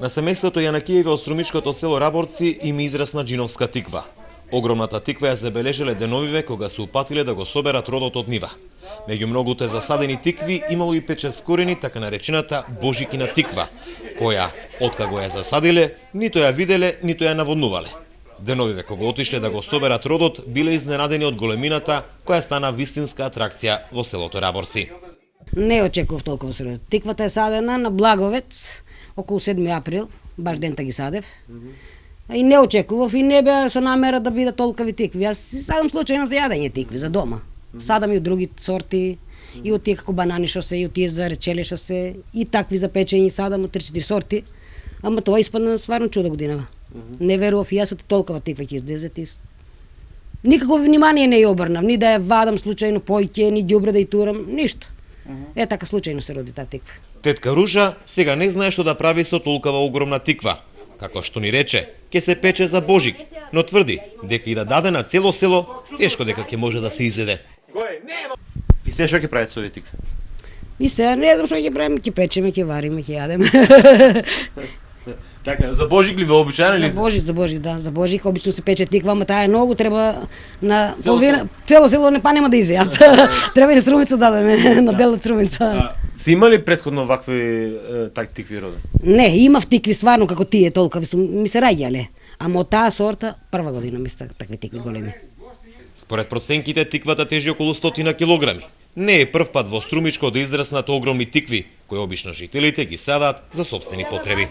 На семејството Јанакиеви од струмичкото село Раборци им израсна джиновска тиква. Огромната тиква ја забележале деновиве кога се упатиле да го соберат родот од нива. Меѓу многуте засадени тикви имало и печескорени така наречената божикина тиква, која, откако ја засадиле, нито ја виделе, нито ја наводнувале. Деновиве кога отишле да го соберат родот, биле изненадени од големината која стана вистинска атракција во селото Раборци. Не очекував толкова се родот. Тиквата е садена на Благовец околу 7 април, баш дента ги садев. И не очекував и не беа со намера да бидат толкави тикви. Јас си садам случајно за јадење тикви, за дома. Садам и од други сорти, и од тие како банани што се, и од тие за речеле што се, и такви за печење садам од 3-4 сорти. Ама тоа испадна стварно чудо годинава. Не верував и јас од толкова тиква ќе издезет и никакво внимание не ја обрнав, ни да ја вадам случајно појќе, ни ѓубре да ја турам, ништо. Е така случајно се роди таа тиква. Тетка Ружа сега не знае што да прави со толкова огромна тиква. Како што ни рече, ќе се пече за Божик, но тврди дека и да даде на цело село, тешко дека ќе може да се изеде. И се што ќе правите со овие тикви? И се не знам што ќе правиме, ќе печеме, ќе вариме, ќе јадеме. Така, за Божик ли вообичаено ли? За Божик, да, за Божик обично се пече тиква, ама таа е многу, треба на половина, цело село не па нема да изјат. Треба и на струмица дадеме, на дел од струмица. Се имали претходно вакви тикви рода? Не, имав тикви стварно како тие толкави ми се раѓале, ама од таа сорта прва година ми се такви тикви големи. Според проценките тиквата тежи околу 100 килограми. Не е прв пат во Струмичко да израснат огромни тикви, кои обично жителите ги садат за сопствени потреби.